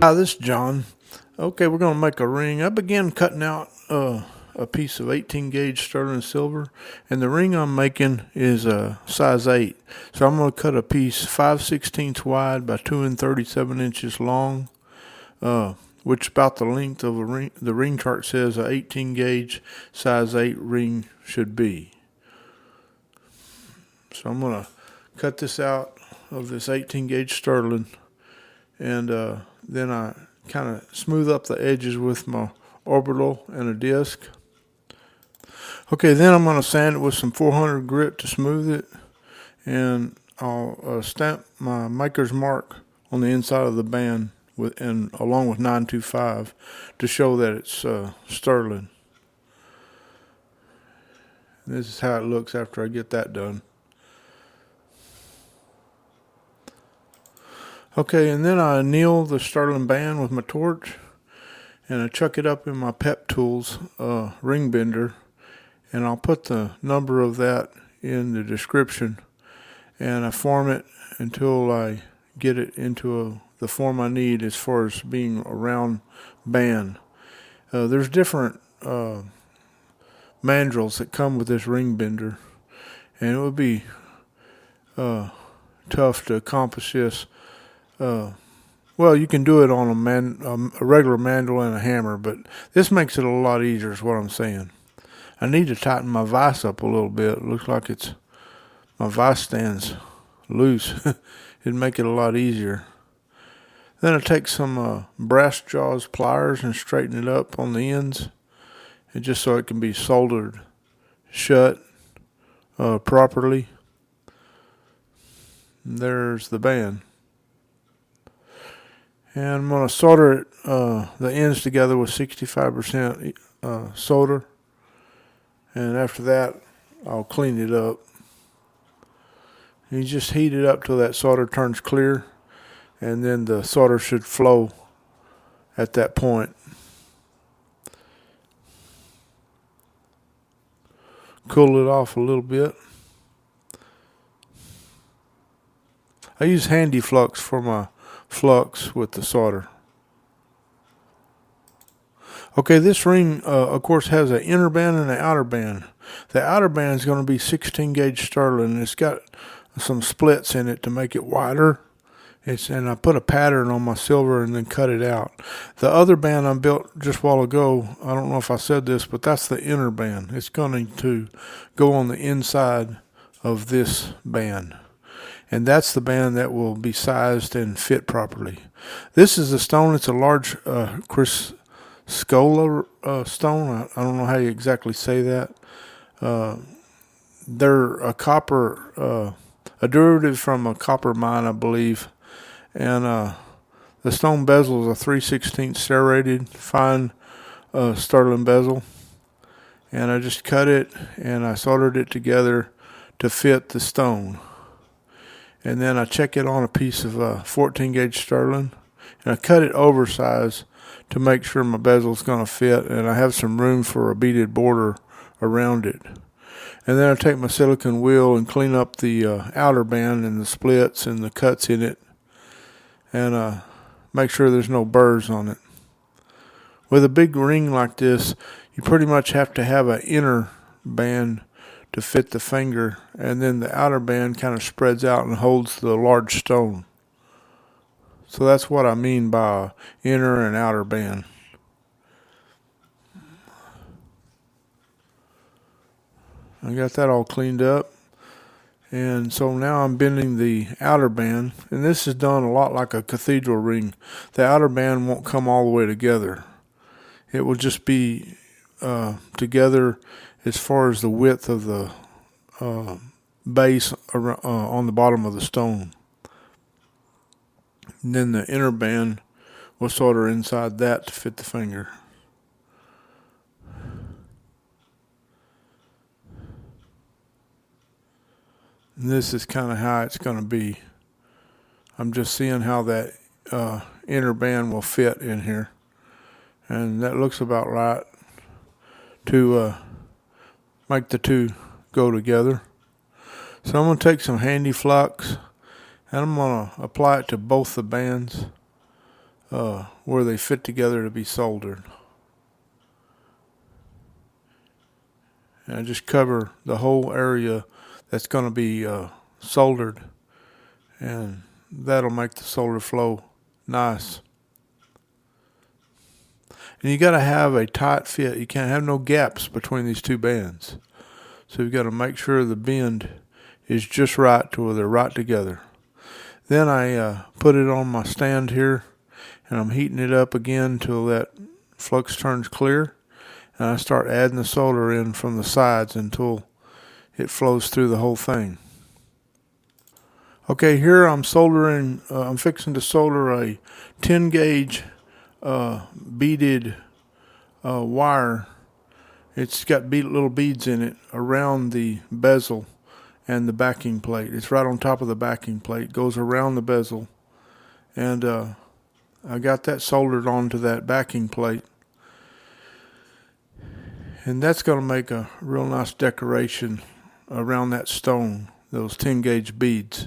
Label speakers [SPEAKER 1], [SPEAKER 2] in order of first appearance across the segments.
[SPEAKER 1] Hi, this is John. Okay, we're going to make a ring. I began cutting out a piece of 18 gauge sterling silver, and the ring I'm making is a size 8. So I'm going to cut a piece 5/16 wide by 2 37 inches long, which is about the length of a ring. The ring chart says a 18 gauge size 8 ring should be. So I'm going to cut this out of this 18 gauge sterling, and then I kind of smooth up the edges with my orbital and a disc. Okay, then I'm going to sand it with some 400 grit to smooth it, and I'll stamp my maker's mark on the inside of the band along with 925 to show that it's sterling. This is how it looks after I get that done. Okay, and then I anneal the sterling band with my torch, and I chuck it up in my Pepetools Ring Bender, and I'll put the number of that in the description, and I form it until I get it into the form I need as far as being a round band. There's different mandrels that come with this ring bender, and it would be tough to accomplish this. Well, you can do it on a regular mandrel and a hammer, but this makes it a lot easier is what I'm saying. I need to tighten my vise up a little bit. It looks like my vise stand's loose. It'd make it a lot easier. Then I take some brass jaws pliers and straighten it up on the ends, and just so it can be soldered shut properly. And there's the band. And I'm going to solder it, the ends together with 65% solder. And after that, I'll clean it up. You just heat it up till that solder turns clear, and then the solder should flow at that point. Cool it off a little bit. I use handy flux for my flux with the solder. Okay, this ring, of course, has an inner band and an outer band. The outer band is going to be 16 gauge sterling, and it's got some splits in it to make it wider. And I put a pattern on my silver and then cut it out. The other band I built just a while ago, I don't know if I said this, but that's the inner band. It's going to go on the inside of this band. And that's the band that will be sized and fit properly. This is a stone. It's a large Chrysocolla stone. I don't know how you exactly say that. They're a copper, a derivative from a copper mine, I believe. And the stone bezel is a 3/16 serrated fine sterling bezel. And I just cut it and I soldered it together to fit the stone. And then I check it on a piece of 14 gauge sterling, and I cut it oversized to make sure my bezel is going to fit, and I have some room for a beaded border around it. And then I take my silicone wheel and clean up the outer band and the splits and the cuts in it, and make sure there's no burrs on it. With a big ring like this, you pretty much have to have an inner band to fit the finger, and then the outer band kind of spreads out and holds the large stone. So that's what I mean by inner and outer band. I got that all cleaned up, and so now I'm bending the outer band, and this is done a lot like a cathedral ring. The outer band won't come all the way together. It will just be together as far as the width of the base on the bottom of the stone. And then the inner band will solder inside that to fit the finger. And this is kind of how it's going to be. I'm just seeing how that inner band will fit in here. And that looks about right to make the two go together. So I'm going to take some handy flux, and I'm going to apply it to both the bands. where they fit together to be soldered. And I just cover the whole area that's going to be soldered, and that'll make the solder flow nice. And you got to have a tight fit. You can't have no gaps between these two bands. So you've got to make sure the bend is just right to where they're right together. Then I put it on my stand here, and I'm heating it up again till that flux turns clear. And I start adding the solder in from the sides until it flows through the whole thing. Okay, here I'm soldering, I'm fixing to solder a 10 gauge beaded wire. It's got little beads in it around the bezel and the backing plate. It's right on top of the backing plate, goes around the bezel. And I got that soldered onto that backing plate. And that's going to make a real nice decoration around that stone, those 10 gauge beads.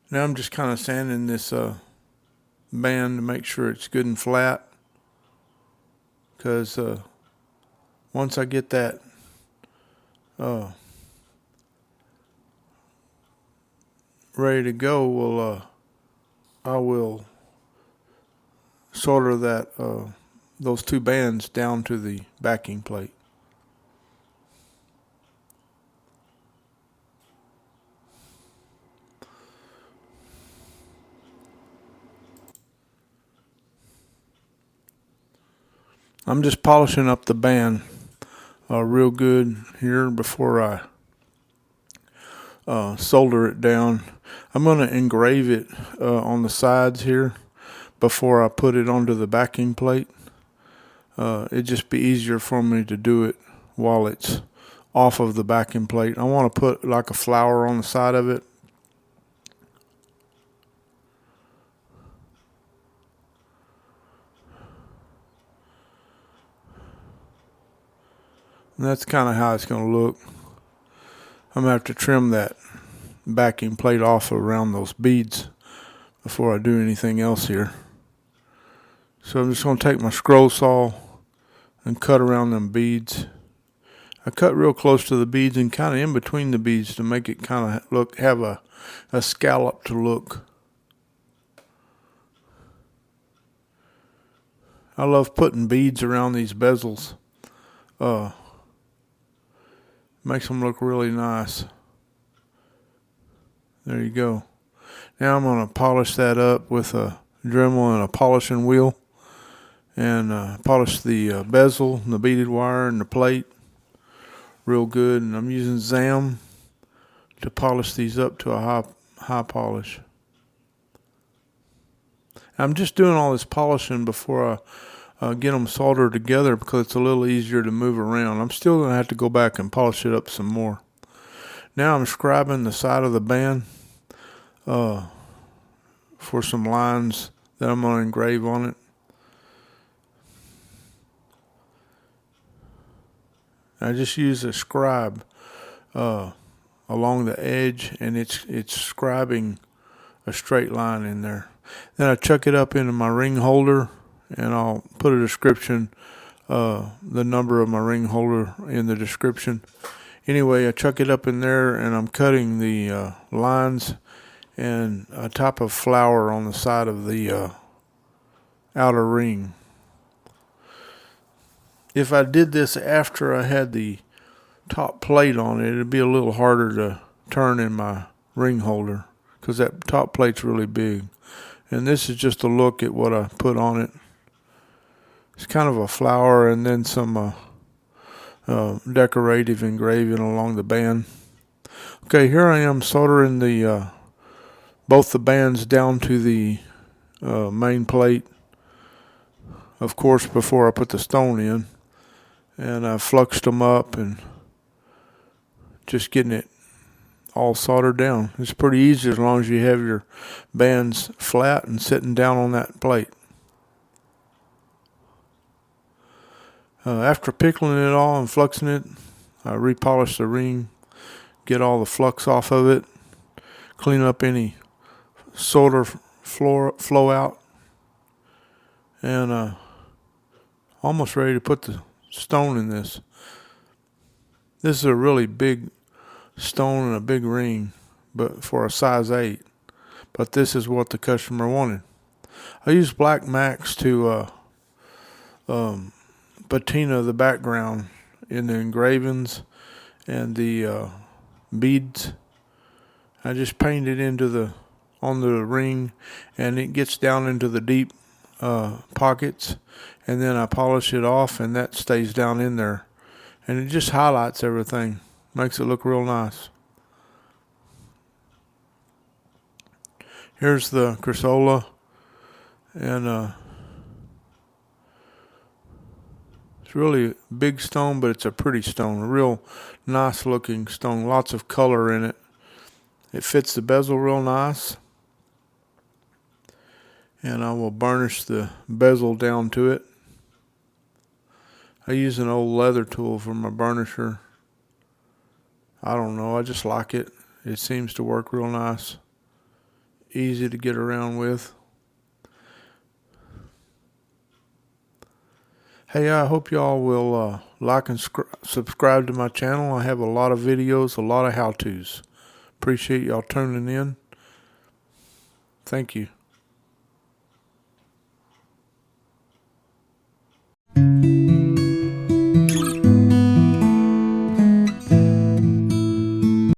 [SPEAKER 1] Now I'm just kind of sanding this band to make sure it's good and flat. Because once I get that ready to go, I will solder that those two bands down to the backing plate. I'm just polishing up the band real good here before I solder it down. I'm going to engrave it on the sides here before I put it onto the backing plate. It'd just be easier for me to do it while it's off of the backing plate. I want to put like a flower on the side of it. And that's kind of how it's going to look. I'm going to have to trim that backing plate off around those beads before I do anything else here. So I'm just going to take my scroll saw and cut around them beads. I cut real close to the beads and kind of in between the beads to make it kind of have a scallop to look. I love putting beads around these bezels. Makes them look really nice. There you go. Now I'm going to polish that up with a Dremel and a polishing wheel, and polish the bezel and the beaded wire and the plate real good. And I'm using Zam to polish these up to a high polish. I'm just doing all this polishing before I get them soldered together because it's a little easier to move around. I'm still going to have to go back and polish it up some more. Now I'm scribing the side of the band for some lines that I'm going to engrave on it. I just use a scribe along the edge, and it's scribing a straight line in there. Then I chuck it up into my ring holder, and I'll put a description, the number of my ring holder in the description. Anyway, I chuck it up in there, and I'm cutting the lines and a type of flower on the side of the outer ring. If I did this after I had the top plate on it, it'd be a little harder to turn in my ring holder because that top plate's really big. And this is just a look at what I put on it. It's kind of a flower and then some decorative engraving along the band. Okay, here I am soldering the both the bands down to the main plate, of course, before I put the stone in. And I fluxed them up and just getting it all soldered down. It's pretty easy as long as you have your bands flat and sitting down on that plate. After pickling it all and fluxing it, I repolish the ring, get all the flux off of it, clean up any solder flow out, and almost ready to put the stone in this. This is a really big stone and a big ring, but for a size 8. But this is what the customer wanted. I used black Max to patina the background in the engravings and the beads. I just painted on the ring, and it gets down into the deep pockets, and then I polish it off, and that stays down in there, and it just highlights everything, makes it look real nice. Here's the Chrysocolla, and it's really a big stone, but it's a pretty stone, a real nice looking stone, lots of color in it. It fits the bezel real nice, and I will burnish the bezel down to it. I use an old leather tool for my burnisher. I don't know, I just like it. It seems to work real nice, easy to get around with. Hey, I hope y'all will like and subscribe to my channel. I have a lot of videos, a lot of how-tos. Appreciate y'all tuning in. Thank you.